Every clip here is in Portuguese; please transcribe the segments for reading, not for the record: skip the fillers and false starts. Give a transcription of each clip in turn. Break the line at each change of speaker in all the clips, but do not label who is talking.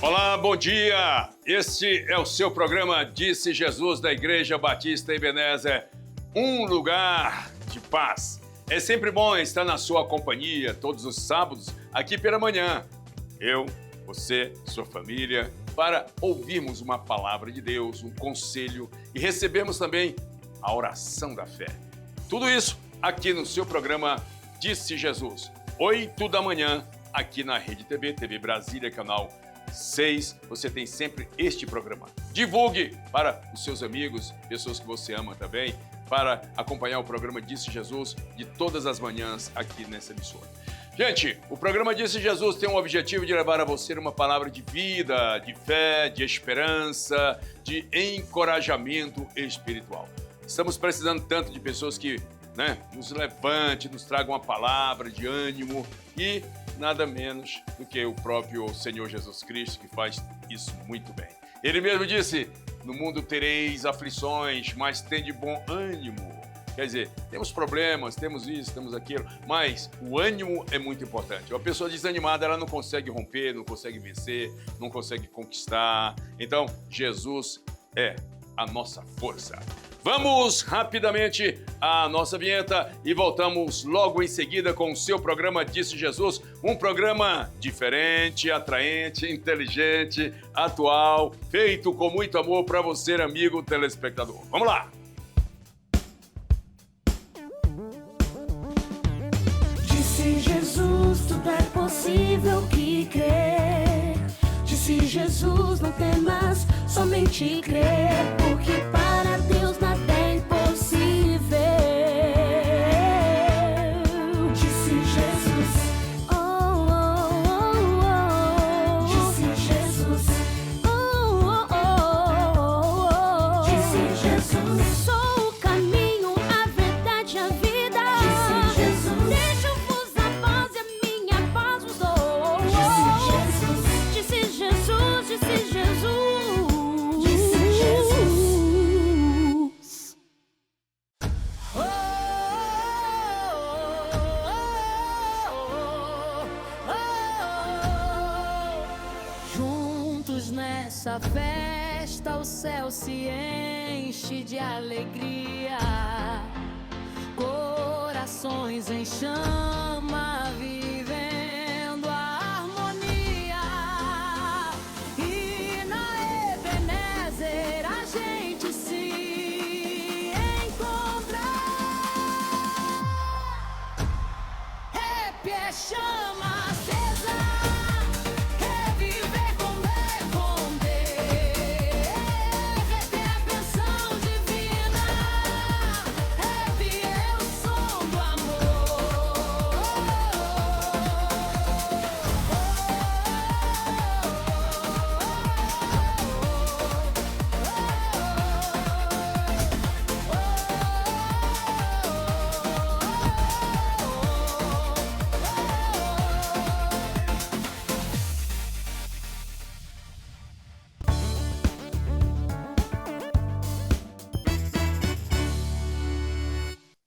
Olá, bom dia! Este é o seu programa Disse Jesus da Igreja Batista Ebenezer, um lugar de paz. É sempre bom estar na sua companhia todos os sábados, aqui pela manhã. Eu, você, sua família, para ouvirmos uma palavra de Deus, um conselho e recebermos também a oração da fé. Tudo isso aqui no seu programa Disse Jesus, 8 da manhã, aqui na Rede TV, TV Brasília, canal 6, você tem sempre este programa. Divulgue para os seus amigos, pessoas que você ama também, para acompanhar o programa Disse Jesus de todas as manhãs aqui nessa emissora. Gente, o programa Disse Jesus tem o objetivo de levar a você uma palavra de vida, de fé, de esperança, de encorajamento espiritual. Estamos precisando tanto de pessoas que nos levante, nos tragam uma palavra de ânimo e nada menos do que o próprio Senhor Jesus Cristo, que faz isso muito bem. Ele mesmo disse, no mundo tereis aflições, mas tende bom ânimo. Quer dizer, temos problemas, temos isso, temos aquilo, mas o ânimo é muito importante. Uma pessoa desanimada, ela não consegue romper, não consegue vencer, não consegue conquistar. Então, Jesus é a nossa força. Vamos rapidamente à nossa vinheta e voltamos logo em seguida com o seu programa Disse Jesus, um programa diferente, atraente, inteligente, atual, feito com muito amor para você, amigo telespectador. Vamos lá!
Disse Jesus, tudo é possível que crer. Disse Jesus, não temas, somente crer, porque para Deus nada é impossível. Disse Jesus, oh, oh, oh, oh. Disse Jesus, oh, oh, oh, oh. Disse Jesus, sou o caminho, a verdade e a vida. Disse Jesus, deixo-vos a paz e a minha paz vos dou. Disse Jesus, disse Jesus, disse Jesus. Juntos nessa festa o céu se enche de alegria, corações em chama vivendo a harmonia. E na Ebenezer a gente se encontra. Rap é chama acesa, quer viver com rap é a canção divina, rap é o som do amor.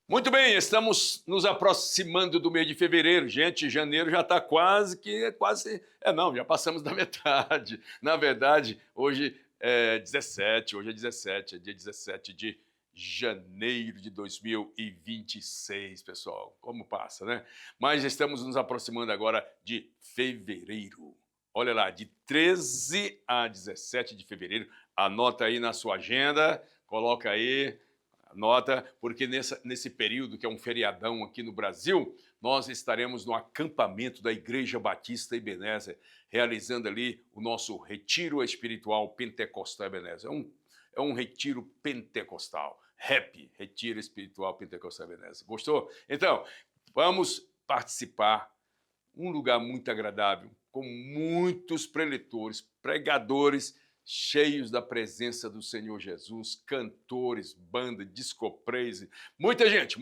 Muito bem, estamos nos aproximando do mês de fevereiro. Gente, janeiro já está já passamos da metade. Na verdade, hoje é 17, é dia 17 de janeiro de 2026, pessoal. Como passa, né? Mas estamos nos aproximando agora de fevereiro. Olha lá, de 13 a 17 de fevereiro. Anota aí na sua agenda, coloca aí. Anota, porque nesse período, que é um feriadão aqui no Brasil, nós estaremos no acampamento da Igreja Batista Ebenezer, realizando ali o nosso retiro espiritual pentecostal Ebenezer. É um retiro pentecostal, retiro espiritual pentecostal Ebenezer. Gostou? Então, vamos participar, um lugar muito agradável, com muitos preletores, pregadores, cheios da presença do Senhor Jesus, cantores, banda, disco praise, muita gente.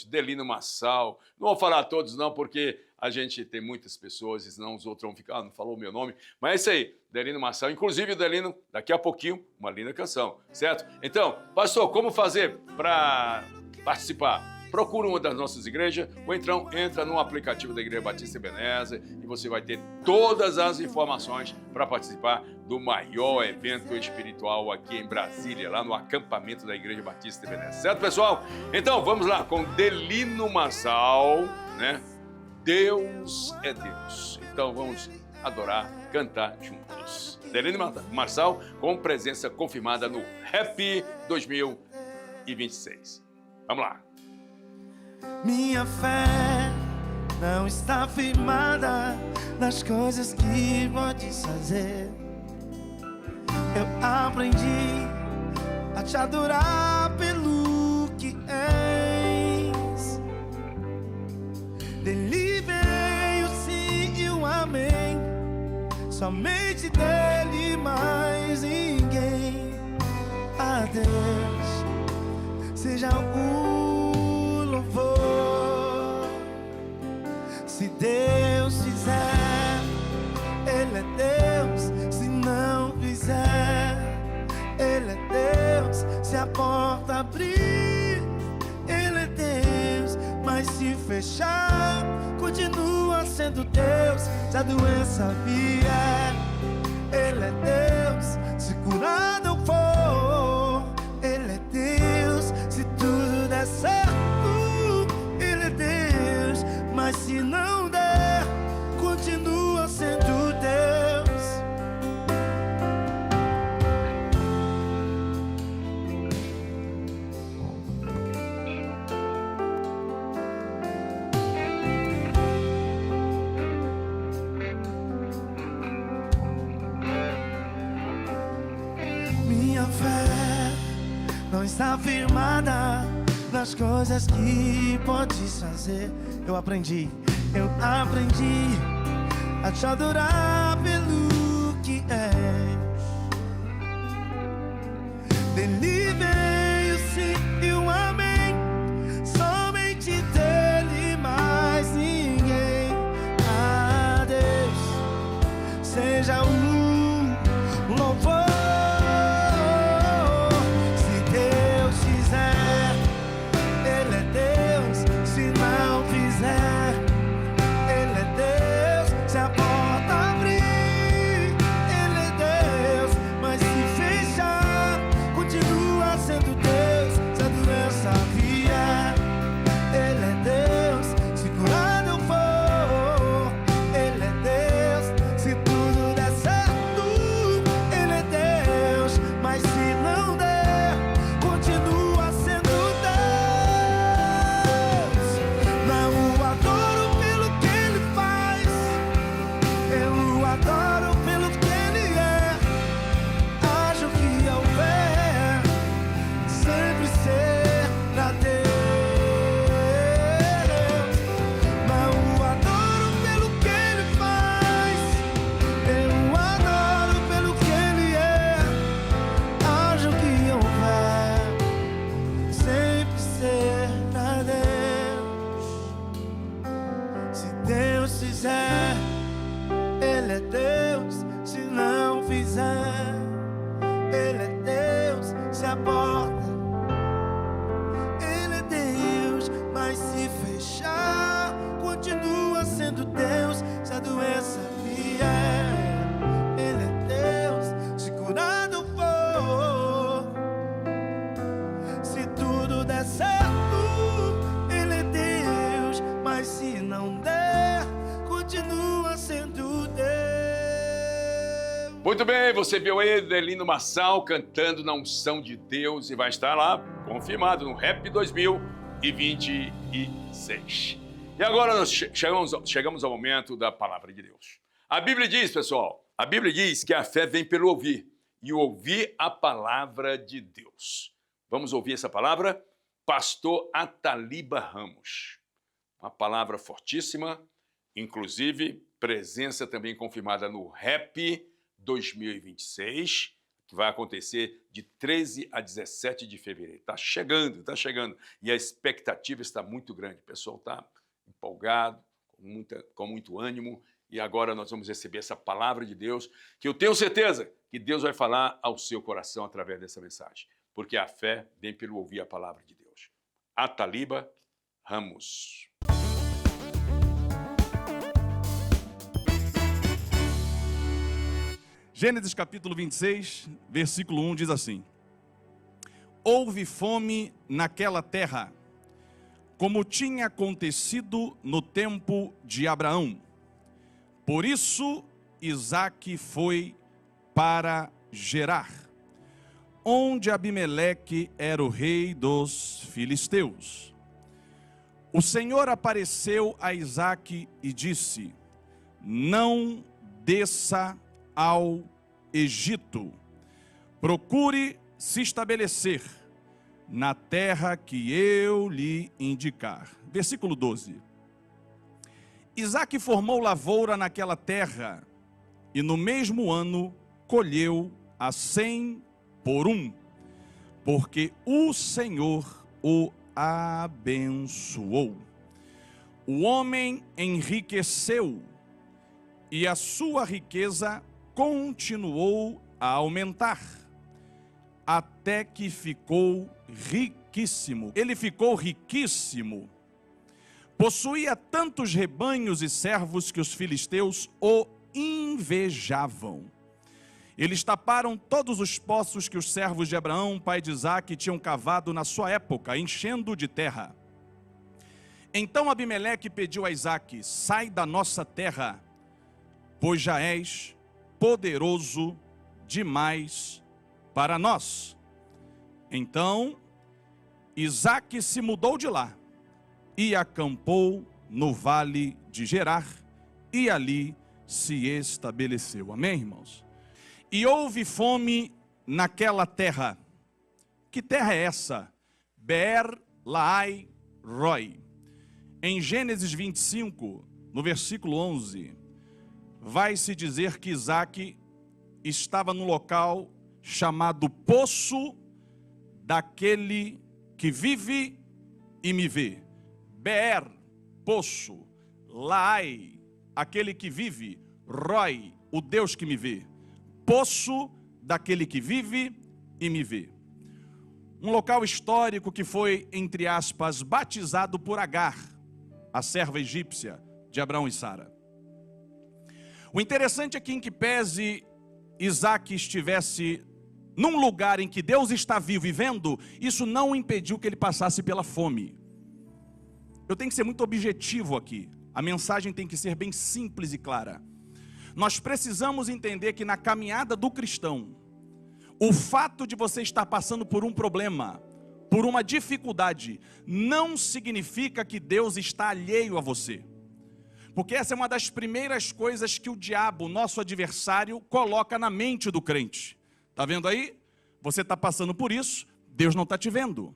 Delino Massal, não vou falar todos não, porque a gente tem muitas pessoas, e senão os outros vão ficar, não falou o meu nome, mas é isso aí, Delino Massal, inclusive o Delino, daqui a pouquinho, uma linda canção, certo? Então, pastor, como fazer para participar? procura uma das nossas igrejas ou então entra no aplicativo da Igreja Batista Ebenezer e você vai ter todas as informações para participar do maior evento espiritual aqui em Brasília, lá no acampamento da Igreja Batista Ebenezer. Certo, pessoal? Então, vamos lá com Delino Marçal, né? Deus é Deus. Então, vamos adorar, cantar juntos. Delino Marçal com presença confirmada no Happy 2026. Vamos lá.
Minha fé não está firmada nas coisas que podes fazer. Eu aprendi a te adorar pelo que és. Dele veio o sim e o amém. Somente dele, mais ninguém. A Deus seja o louvor. Se Deus fizer, Ele é Deus. Se não fizer, Ele é Deus. Se a porta abrir, Ele é Deus. Mas se fechar, continua sendo Deus. Se a doença vier, Ele é Deus. Se curado eu for, Ele é Deus. Se tudo der certo, Ele é Deus. Mas se não der, continua sendo Deus. Minha fé não está firmada nas coisas que podes fazer. Eu aprendi a te adorar pelo que és. Dele veio o sim e o amém. Somente dele, mais ninguém. A Deus seja o louvor. Se Deus fizer, Ele é Deus. Se não fizer, Ele é Deus. Se a porta abrir, Ele é Deus. Mas se fechar, continua sendo Deus. Se a doença vier, Ele é Deus. Se curado eu for, Ele é Deus. Se tudo der certo, Ele é Deus. Mas se não der, continua sendo Deus. Não o adoro pelo que Ele faz, eu o adoro pelo que Ele é. Acho que houver, sempre será Deus. Não o adoro pelo que Ele faz, eu o adoro pelo que Ele é. Acho que houver, sempre será Deus. Se Deus fizer, Ele é Deus. Se não fizer, Ele é Deus. Se a porta, Ele é Deus. Mas se fechar, continua sendo Deus. Se a doença vier, Ele é Deus. Se curado eu for, se tudo der certo, Ele é Deus. Mas se não der, continua sendo Deus.
Muito bem, você viu aí Delino Marçal cantando na unção de Deus e vai estar lá confirmado no Rap 2026. E agora nós chegamos ao momento da palavra de Deus. A Bíblia diz, pessoal, a Bíblia diz que a fé vem pelo ouvir e ouvir a palavra de Deus. Vamos ouvir essa palavra? Pastor Ataliba Ramos. Uma palavra fortíssima, inclusive presença também confirmada no Rap 2026, que vai acontecer de 13 a 17 de fevereiro. Está chegando, está chegando. E a expectativa está muito grande. O pessoal está empolgado, com muito ânimo. E agora nós vamos receber essa palavra de Deus, que eu tenho certeza que Deus vai falar ao seu coração através dessa mensagem. Porque a fé vem pelo ouvir a palavra de Deus. Ataliba, Ramos.
Gênesis capítulo 26, versículo 1 diz assim: Houve fome naquela terra, como tinha acontecido no tempo de Abraão. Por isso, Isaque foi para Gerar, onde Abimeleque era o rei dos filisteus. O Senhor apareceu a Isaque e disse: Não desça ao Egito, procure se estabelecer na terra que eu lhe indicar. Versículo 12. Isaque formou lavoura naquela terra, e no mesmo ano colheu a 100 por 1, porque o Senhor o abençoou. O homem enriqueceu, e a sua riqueza continuou a aumentar, até que ficou riquíssimo. Ele ficou riquíssimo. Possuía tantos rebanhos e servos que os filisteus o invejavam. Eles taparam todos os poços que os servos de Abraão, pai de Isaque, tinham cavado na sua época, enchendo de terra. Então Abimeleque pediu a Isaque: sai da nossa terra, pois já és poderoso demais para nós. Então Isaque se mudou de lá e acampou no vale de Gerar, e ali se estabeleceu. Amém, irmãos? E houve fome naquela terra. Que terra é essa? Beer-lahai-roi. Em Gênesis 25, no versículo 11, vai se dizer que Isaque estava no local chamado Poço daquele que vive e me vê. Beer, poço. Lahai, aquele que vive. Roi, o Deus que me vê. Poço daquele que vive e me vê. Um local histórico que foi, entre aspas, batizado por Agar, a serva egípcia de Abraão e Sara. O interessante é que, em que pese Isaque estivesse num lugar em que Deus está vivo e vendo, isso não impediu que ele passasse pela fome. Eu tenho que ser muito objetivo aqui. A mensagem tem que ser bem simples e clara. Nós precisamos entender que na caminhada do cristão, o fato de você estar passando por um problema, por uma dificuldade, não significa que Deus está alheio a você. Porque essa é uma das primeiras coisas que o diabo, nosso adversário, coloca na mente do crente. Está vendo aí? Você está passando por isso, Deus não está te vendo.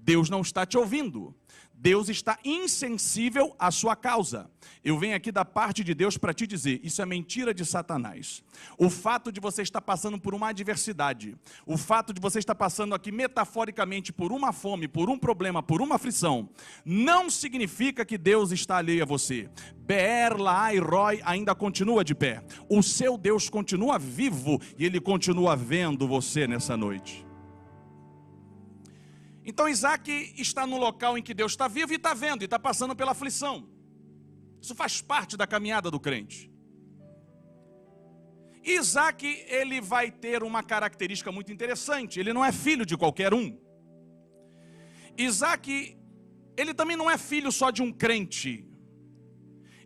Deus não está te ouvindo. Deus está insensível à sua causa. Eu venho aqui da parte de Deus para te dizer, isso é mentira de Satanás. O fato de você estar passando por uma adversidade, o fato de você estar passando aqui metaforicamente por uma fome, por um problema, por uma aflição, não significa que Deus está alheio a você. Beer-lahai-roi ainda continua de pé. O seu Deus continua vivo e Ele continua vendo você nessa noite. Então Isaque está no local em que Deus está vivo e está vendo, e está passando pela aflição. Isso faz parte da caminhada do crente. Isaque, ele vai ter uma característica muito interessante. Ele não é filho de qualquer um. Isaque, ele também não é filho só de um crente.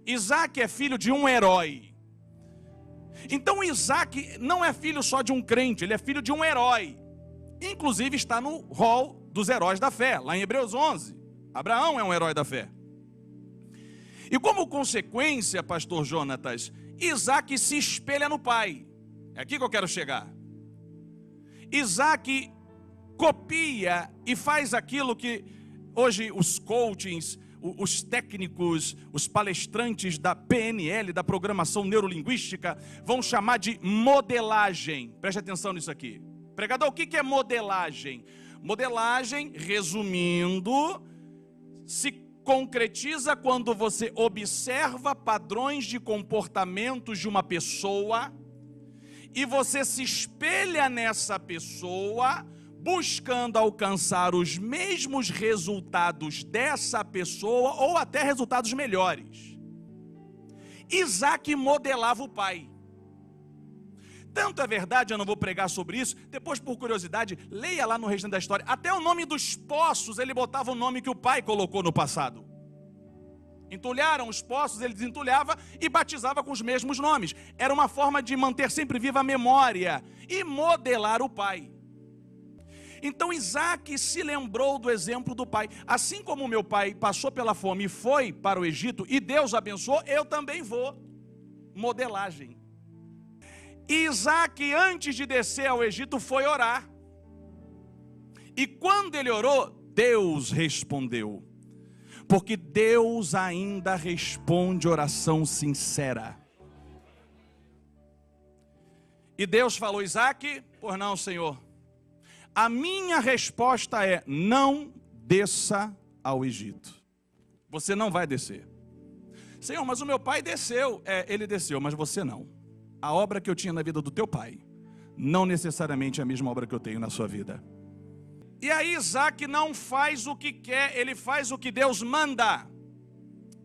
Isaque é filho de um herói. Então Isaque não é filho só de um crente, ele é filho de um herói. Inclusive está no rol dos heróis da fé, lá em Hebreus 11. Abraão é um herói da fé. E como consequência, pastor Jonatas, Isaque se espelha no pai. É aqui que eu quero chegar. Isaque copia e faz aquilo que hoje os coachings, os técnicos, os palestrantes da PNL, da programação neurolinguística, vão chamar de modelagem. Preste atenção nisso aqui. Pregador, o que é modelagem? Modelagem, resumindo, se concretiza quando você observa padrões de comportamentos de uma pessoa e você se espelha nessa pessoa, buscando alcançar os mesmos resultados dessa pessoa ou até resultados melhores. Isaac modelava o pai. Tanto é verdade, eu não vou pregar sobre isso, depois por curiosidade, leia lá no restante da história. Até o nome dos poços, ele botava o nome que o pai colocou no passado. Entulharam os poços, ele desentulhava e batizava com os mesmos nomes. Era uma forma de manter sempre viva a memória e modelar o pai. Então Isaac se lembrou do exemplo do pai. Assim como meu pai passou pela fome e foi para o Egito, e Deus abençoou, eu também vou. Modelagem. Isaac, antes de descer ao Egito, foi orar. E quando ele orou, Deus respondeu. Porque Deus ainda responde oração sincera. E Deus falou: Isaac, pois não, Senhor. A minha resposta é: não desça ao Egito. Você não vai descer. Senhor, mas o meu pai desceu. Ele desceu, mas você não. A obra que eu tinha na vida do teu pai não necessariamente é a mesma obra que eu tenho na sua vida. E aí Isaac não faz o que quer, ele faz o que Deus manda.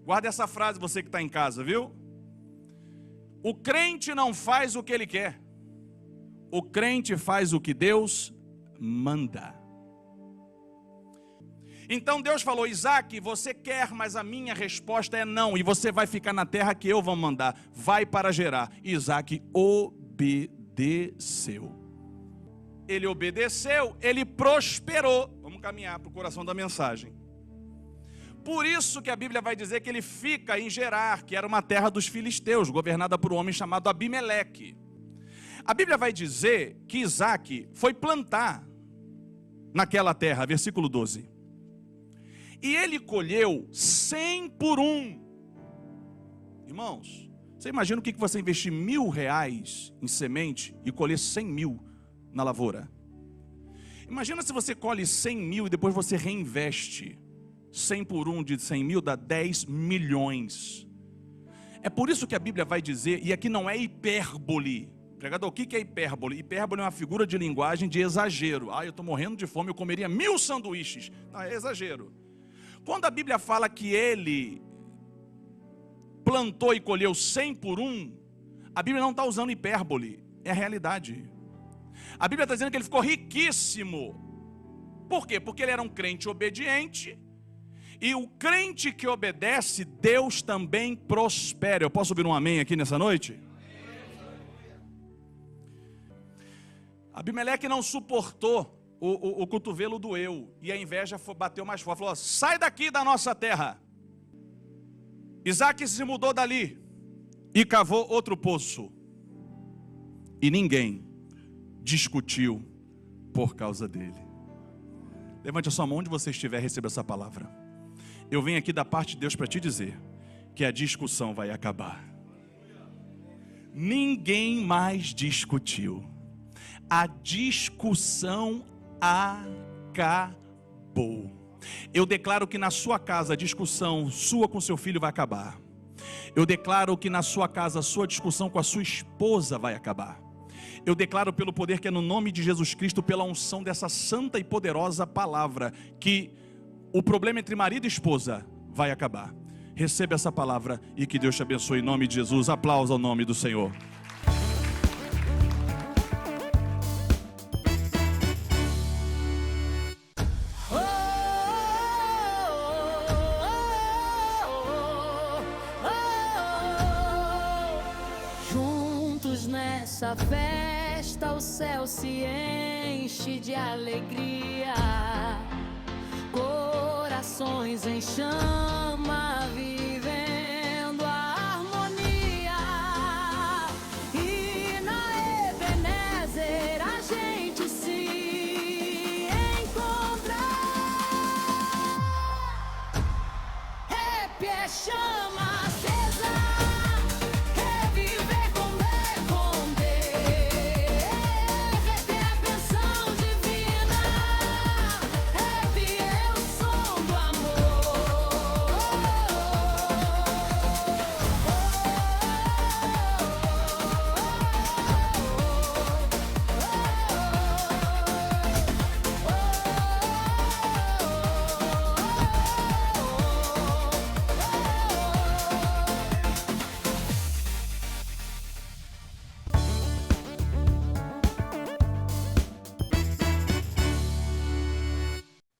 Guarda essa frase, você que está em casa, viu? O crente não faz o que ele quer. O crente faz o que Deus manda. Então Deus falou: Isaac, você quer, mas a minha resposta é não. E você vai ficar na terra que eu vou mandar. Vai para Gerar. Isaac obedeceu. Ele obedeceu, ele prosperou. Vamos caminhar para o coração da mensagem. Por isso que a Bíblia vai dizer que ele fica em Gerar, que era uma terra dos filisteus, governada por um homem chamado Abimeleque. A Bíblia vai dizer que Isaac foi plantar naquela terra, versículo 12. E ele colheu 100 por 1. Irmãos, você imagina o que você investir R$1.000 em semente e colher 100 mil na lavoura? Imagina se você colhe 100 mil e depois você reinveste. 100 por 1 de 100 mil dá 10 milhões. É por isso que a Bíblia vai dizer, e aqui não é hipérbole. Pregador, o que é hipérbole? Hipérbole é uma figura de linguagem de exagero. Eu estou morrendo de fome, eu comeria 1000 sanduíches. Não, é exagero. Quando a Bíblia fala que ele plantou e colheu 100 por 1, a Bíblia não está usando hipérbole, é a realidade. A Bíblia está dizendo que ele ficou riquíssimo. Por quê? Porque ele era um crente obediente. E o crente que obedece, Deus também prospera. Eu posso ouvir um amém aqui nessa noite? Abimeleque não suportou, o cotovelo doeu. E a inveja bateu mais forte. Falou: sai daqui da nossa terra. Isaac se mudou dali e cavou outro poço. E ninguém discutiu por causa dele. Levante a sua mão onde você estiver, receba essa palavra. Eu venho aqui da parte de Deus para te dizer que a discussão vai acabar. Ninguém mais discutiu. A discussão acabou. Eu declaro que na sua casa a discussão sua com seu filho vai acabar. Eu declaro que na sua casa a sua discussão com a sua esposa vai acabar. Eu declaro pelo poder que é no nome de Jesus Cristo, pela unção dessa santa e poderosa palavra, que o problema entre marido e esposa vai acabar. Receba essa palavra e que Deus te abençoe em nome de Jesus. Aplausos ao nome do Senhor.
Juntos nessa festa o céu se enche de alegria, corações em chama vivendo a harmonia. E na Ebenezer a gente se encontra. Rap é chama acesa, reviver com rap é a canção divina, rap é o som do amor.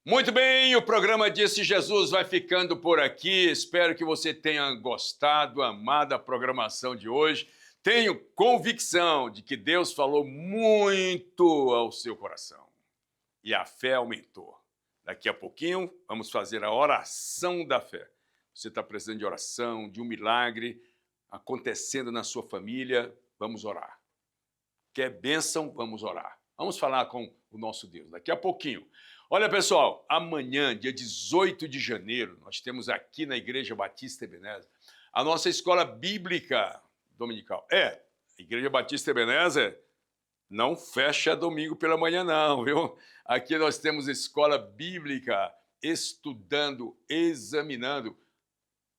Muito bem, o programa Disse Jesus vai ficando por aqui. Espero que você tenha gostado, amado a programação de hoje. Tenho convicção de que Deus falou muito ao seu coração e a fé aumentou. Daqui a pouquinho vamos fazer a oração da fé. Você está precisando de oração, de um milagre acontecendo na sua família, vamos orar. Quer bênção? Vamos orar. Vamos falar com o nosso Deus daqui a pouquinho. Olha, pessoal, amanhã, dia 18 de janeiro, nós temos aqui na Igreja Batista Ebenezer a nossa escola bíblica dominical. A Igreja Batista Ebenezer não fecha domingo pela manhã não, viu? Aqui nós temos escola bíblica estudando, examinando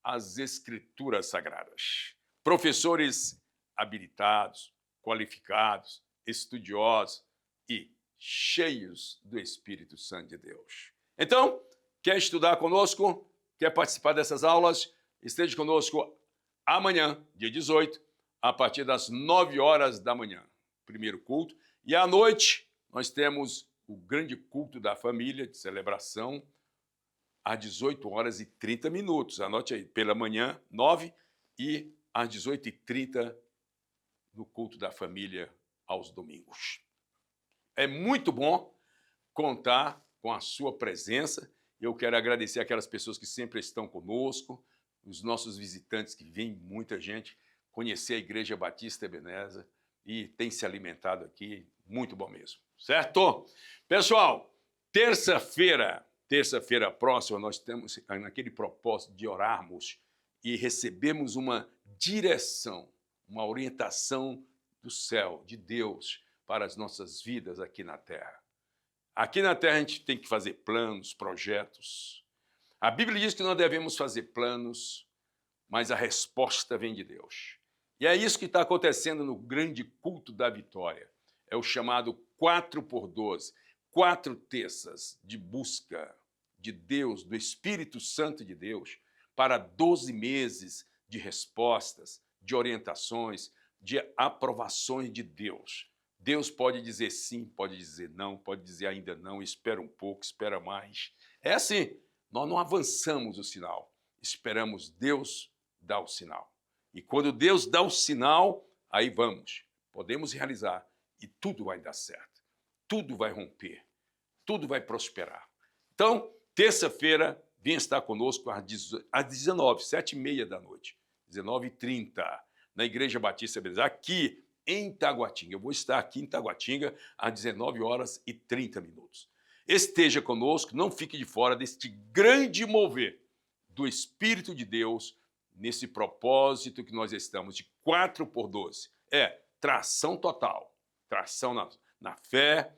as Escrituras Sagradas. Professores habilitados, qualificados, estudiosos e cheios do Espírito Santo de Deus. Então, quer estudar conosco? Quer participar dessas aulas? Esteja conosco amanhã, dia 18, a partir das 9 horas da manhã. Primeiro culto. E à noite, nós temos o grande culto da família, de celebração, às 18 horas e 30 minutos. Anote aí, pela manhã, 9 e às 18h30, no culto da família, aos domingos. É muito bom contar com a sua presença. Eu quero agradecer aquelas pessoas que sempre estão conosco, os nossos visitantes que vêm, muita gente, conhecer a Igreja Batista Ebenezer e tem se alimentado aqui, muito bom mesmo, certo? Pessoal, terça-feira próxima, nós temos naquele propósito de orarmos e recebermos uma direção, uma orientação do céu, de Deus, para as nossas vidas aqui na Terra. Aqui na Terra a gente tem que fazer planos, projetos. A Bíblia diz que nós devemos fazer planos, mas a resposta vem de Deus. E é isso que está acontecendo no grande culto da vitória. É o chamado 4x12, 4 terças de busca de Deus, do Espírito Santo de Deus, para 12 meses de respostas, de orientações, de aprovações de Deus. Deus pode dizer sim, pode dizer não, pode dizer ainda não, espera um pouco, espera mais. É assim, nós não avançamos o sinal, esperamos Deus dar o sinal. E quando Deus dá o sinal, aí vamos, podemos realizar e tudo vai dar certo, tudo vai romper, tudo vai prosperar. Então, terça-feira, venha estar conosco às 19, 7h30 da noite, 19h30, na Igreja Batista Ebenezer, aqui em Taguatinga. Eu vou estar aqui em Taguatinga às 19 horas e 30 minutos. Esteja conosco, não fique de fora deste grande mover do Espírito de Deus nesse propósito que nós estamos de 4x12. Tração total, tração na fé,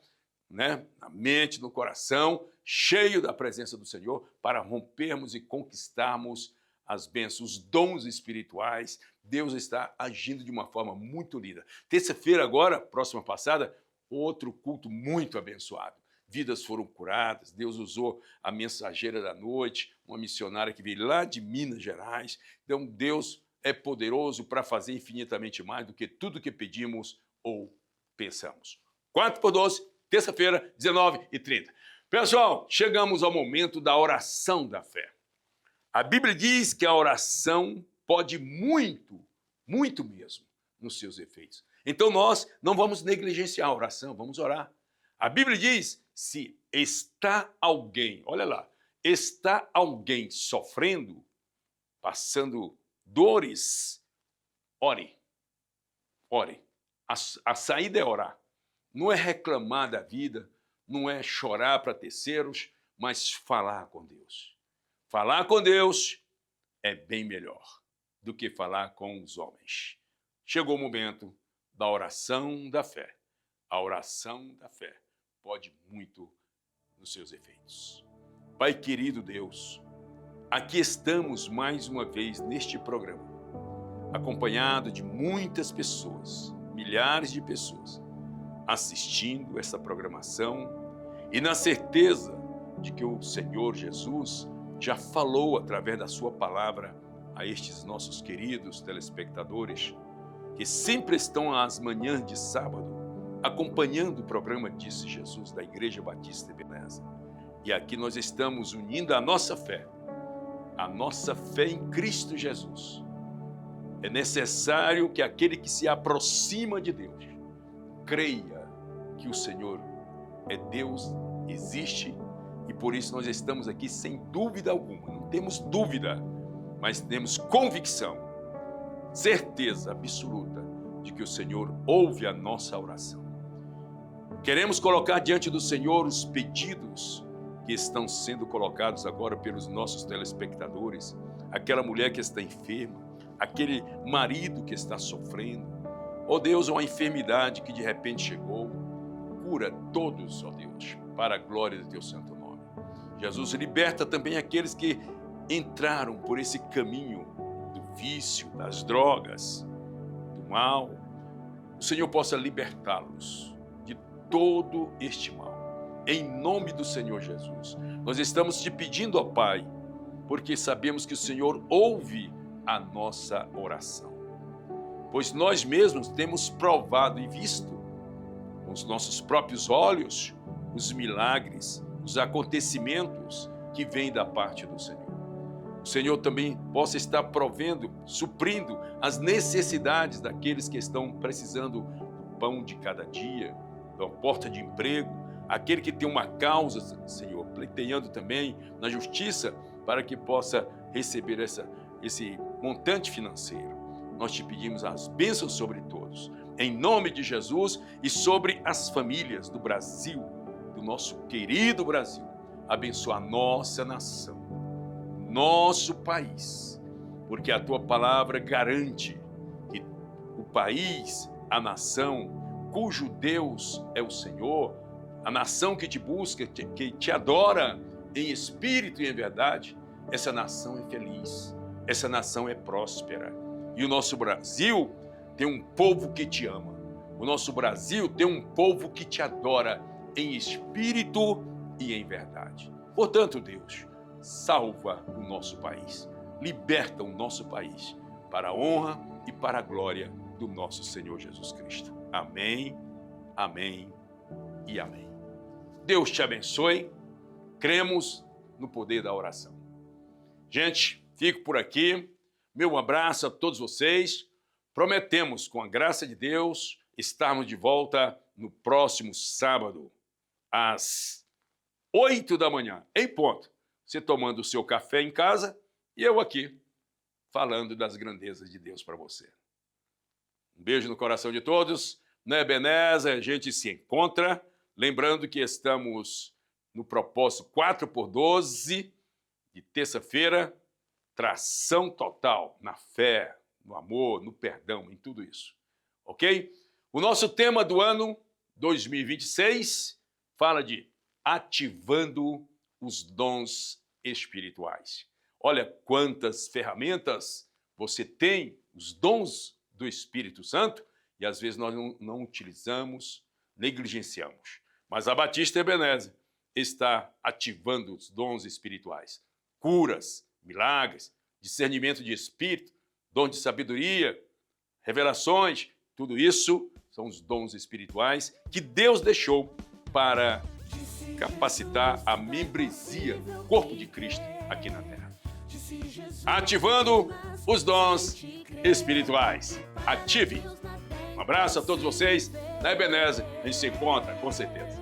né? Na mente, no coração, cheio da presença do Senhor para rompermos e conquistarmos as bênçãos, os dons espirituais. Deus está agindo de uma forma muito linda. Terça-feira agora, próxima passada, outro culto muito abençoado. Vidas foram curadas, Deus usou a mensageira da noite, uma missionária que veio lá de Minas Gerais. Então Deus é poderoso para fazer infinitamente mais do que tudo que pedimos ou pensamos. 4x12, terça-feira, 19h30. Pessoal, chegamos ao momento da oração da fé. A Bíblia diz que a oração pode muito, muito mesmo, nos seus efeitos. Então nós não vamos negligenciar a oração, vamos orar. A Bíblia diz, se está alguém, olha lá, está alguém sofrendo, passando dores, ore. Ore. A saída é orar. Não é reclamar da vida, não é chorar para terceiros, mas falar com Deus. Falar com Deus é bem melhor do que falar com os homens. Chegou o momento da oração da fé. A oração da fé pode muito nos seus efeitos. Pai querido Deus, aqui estamos mais uma vez neste programa, acompanhado de muitas pessoas, milhares de pessoas, assistindo essa programação e na certeza de que o Senhor Jesus já falou através da sua palavra a estes nossos queridos telespectadores que sempre estão às manhãs de sábado acompanhando o programa Disse Jesus da Igreja Batista Ebenezer. E aqui nós estamos unindo a nossa fé em Cristo Jesus. É necessário que aquele que se aproxima de Deus creia que o Senhor é Deus, existe, e por isso nós estamos aqui sem dúvida alguma. Não temos dúvida, mas temos convicção, certeza absoluta de que o Senhor ouve a nossa oração. Queremos colocar diante do Senhor os pedidos que estão sendo colocados agora pelos nossos telespectadores. Aquela mulher que está enferma, aquele marido que está sofrendo. Ó Deus, uma enfermidade que de repente chegou. Cura todos, ó Deus, para a glória do teu santo nome. Jesus, liberta também aqueles que entraram por esse caminho do vício, das drogas, do mal. O Senhor possa libertá-los de todo este mal. Em nome do Senhor Jesus, nós estamos te pedindo, ó Pai, porque sabemos que o Senhor ouve a nossa oração. Pois nós mesmos temos provado e visto com os nossos próprios olhos os milagres, os acontecimentos que vêm da parte do Senhor. O Senhor também possa estar provendo, suprindo as necessidades daqueles que estão precisando do pão de cada dia, da porta de emprego, aquele que tem uma causa, Senhor, pleiteando também na justiça para que possa receber esse montante financeiro. Nós te pedimos as bênçãos sobre todos, em nome de Jesus, e sobre as famílias do Brasil, do nosso querido Brasil. Abençoa a nossa nação, nosso país, porque a tua palavra garante que o país, a nação, cujo Deus é o Senhor, a nação que te busca, que te adora em espírito e em verdade, essa nação é feliz, essa nação é próspera. E o nosso Brasil tem um povo que te ama. O nosso Brasil tem um povo que te adora em espírito e em verdade. Portanto, Deus, salva o nosso país. Liberta o nosso país para a honra e para a glória do nosso Senhor Jesus Cristo. Amém, amém e amém. Deus te abençoe. Cremos no poder da oração. Gente, fico por aqui. Meu abraço a todos vocês. Prometemos, com a graça de Deus, estarmos de volta no próximo sábado, às 8 da manhã, em ponto. Você tomando o seu café em casa e eu aqui, falando das grandezas de Deus para você. Um beijo no coração de todos. Na Ebenezer, a gente se encontra. Lembrando que estamos no propósito 4x12, de terça-feira, tração total na fé, no amor, no perdão, em tudo isso. Ok? O nosso tema do ano 2026 fala de ativando os dons espirituais. Olha quantas ferramentas você tem, os dons do Espírito Santo, e às vezes nós não utilizamos, negligenciamos. Mas a Batista Ebenezer está ativando os dons espirituais. Curas, milagres, discernimento de espírito, dom de sabedoria, revelações, tudo isso são os dons espirituais que Deus deixou para capacitar a membresia do corpo de Cristo aqui na Terra. Ativando os dons espirituais. Ative! Um abraço a todos vocês. Na Ebenezer, a gente se encontra, com certeza.